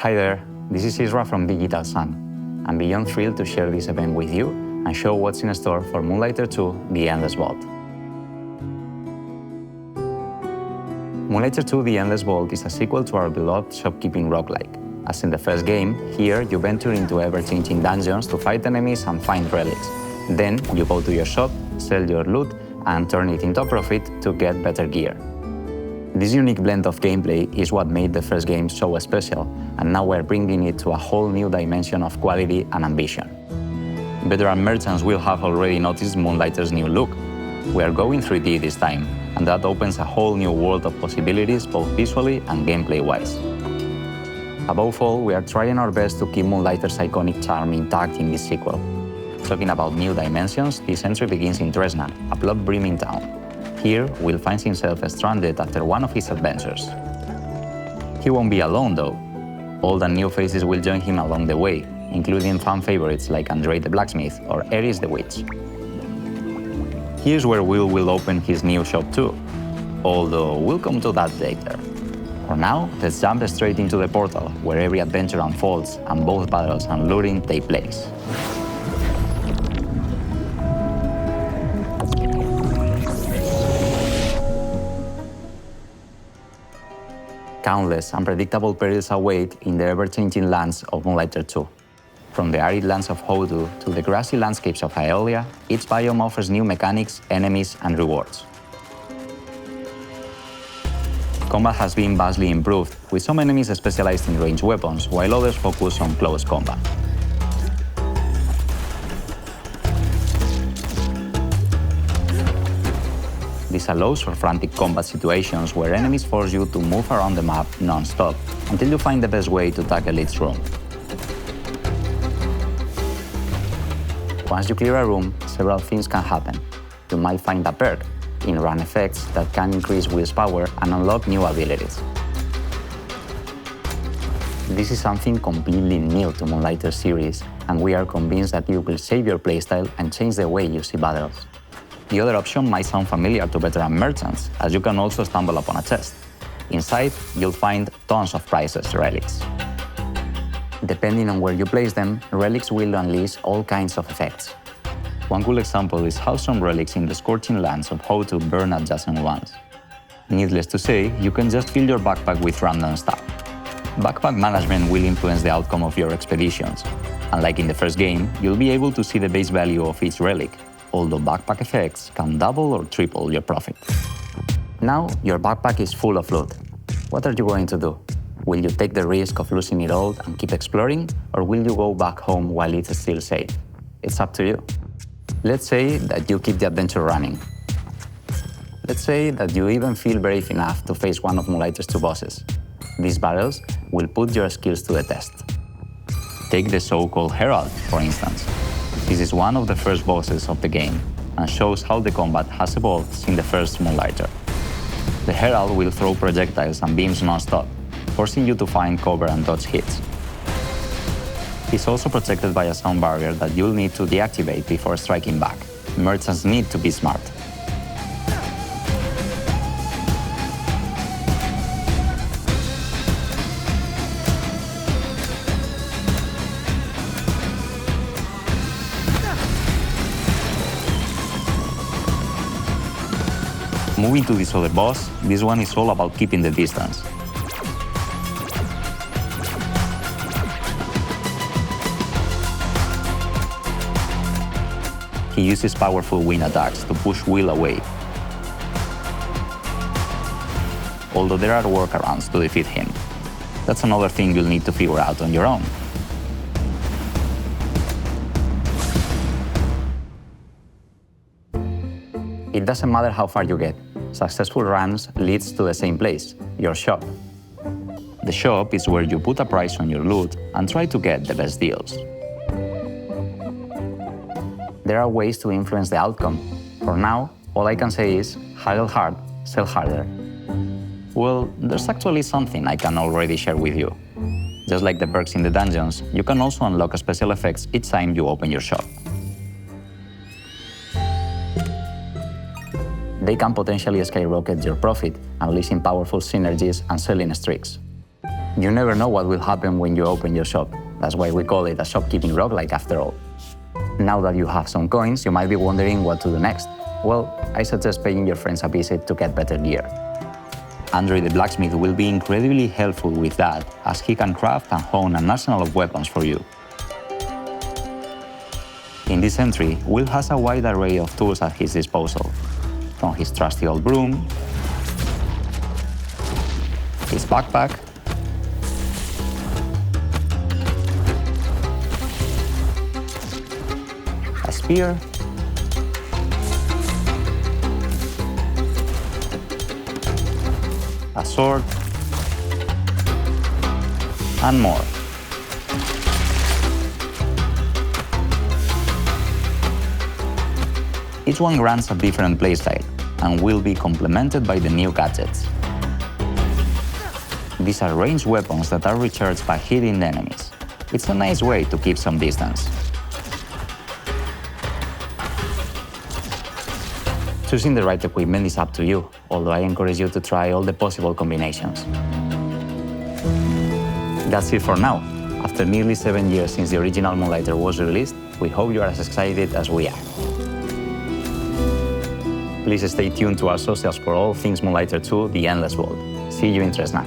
Hi there, this is Israel from Digital Sun. I'm beyond thrilled to share this event with you and show what's in store for Moonlighter 2, The Endless Vault. Moonlighter 2, The Endless Vault is a sequel to our beloved shopkeeping roguelike. As in the first game, here you venture into ever-changing dungeons to fight enemies and find relics. Then you go to your shop, sell your loot, and turn it into a profit to get better gear. This unique blend of gameplay is what made the first game so special, and now we're bringing it to a whole new dimension of quality and ambition. Veteran merchants will have already noticed Moonlighter's new look. We are going 3D this time, and that opens a whole new world of possibilities both visually and gameplay-wise. Above all, we are trying our best to keep Moonlighter's iconic charm intact in this sequel. Talking about new dimensions, this entry begins in Dresna, a plot-brimming town. Here, Will finds himself stranded after one of his adventures. He won't be alone, though. Old and new faces will join him along the way, including fan favorites like Andre the Blacksmith or Eris the Witch. Here's where Will open his new shop too, although we'll come to that later. For now, let's jump straight into the portal, where every adventure unfolds and both battles and looting take place. Countless unpredictable perils await in the ever-changing lands of Moonlighter 2. From the arid lands of Hodu to the grassy landscapes of Aeolia, each biome offers new mechanics, enemies, and rewards. Combat has been vastly improved, with some enemies specialized in ranged weapons, while others focus on close combat. This allows for frantic combat situations where enemies force you to move around the map non-stop until you find the best way to tackle each room. Once you clear a room, several things can happen. You might find a perk, in-run effects that can increase Will's power and unlock new abilities. This is something completely new to Moonlighter series, and we are convinced that you will save your playstyle and change the way you see battles. The other option might sound familiar to veteran merchants, as you can also stumble upon a chest. Inside, you'll find tons of priceless relics. Depending on where you place them, relics will unleash all kinds of effects. One cool example is how some relics in the scorching lands of Hotu burn adjacent ones. Needless to say, you can just fill your backpack with random stuff. Backpack management will influence the outcome of your expeditions. Unlike in the first game, you'll be able to see the base value of each relic, although backpack effects can double or triple your profit. Now, your backpack is full of loot. What are you going to do? Will you take the risk of losing it all and keep exploring, or will you go back home while it's still safe? It's up to you. Let's say that you keep the adventure running. Let's say that you even feel brave enough to face one of Moonlighter's 2 bosses. These battles will put your skills to the test. Take the so-called Herald, for instance. This is one of the first bosses of the game, and shows how the combat has evolved since the first Moonlighter. The Herald will throw projectiles and beams non-stop, forcing you to find cover and dodge hits. He's also protected by a sound barrier that you'll need to deactivate before striking back. Merchants need to be smart. Moving to this other boss, this one is all about keeping the distance. He uses powerful wind attacks to push Will away. Although there are workarounds to defeat him. That's another thing you'll need to figure out on your own. It doesn't matter how far you get. Successful runs leads to the same place, your shop. The shop is where you put a price on your loot and try to get the best deals. There are ways to influence the outcome. For now, all I can say is, haggle hard, sell harder. Well, there's actually something I can already share with you. Just like the perks in the dungeons, you can also unlock special effects each time you open your shop. They can potentially skyrocket your profit, unleashing powerful synergies and selling streaks. You never know what will happen when you open your shop. That's why we call it a shopkeeping roguelike after all. Now that you have some coins, you might be wondering what to do next. Well, I suggest paying your friends a visit to get better gear. Andre the blacksmith will be incredibly helpful with that, as he can craft and hone an arsenal of weapons for you. In this entry, Will has a wide array of tools at his disposal, from his trusty old broom, his backpack, a spear, a sword, and more. Each one grants a different playstyle and will be complemented by the new gadgets. These are ranged weapons that are recharged by hitting the enemies. It's a nice way to keep some distance. Choosing the right equipment is up to you, although I encourage you to try all the possible combinations. That's it for now. After nearly 7 years since the original Moonlighter was released, we hope you are as excited as we are. Please stay tuned to our socials for all things Moonlighter 2: The Endless World. See you in Tresna.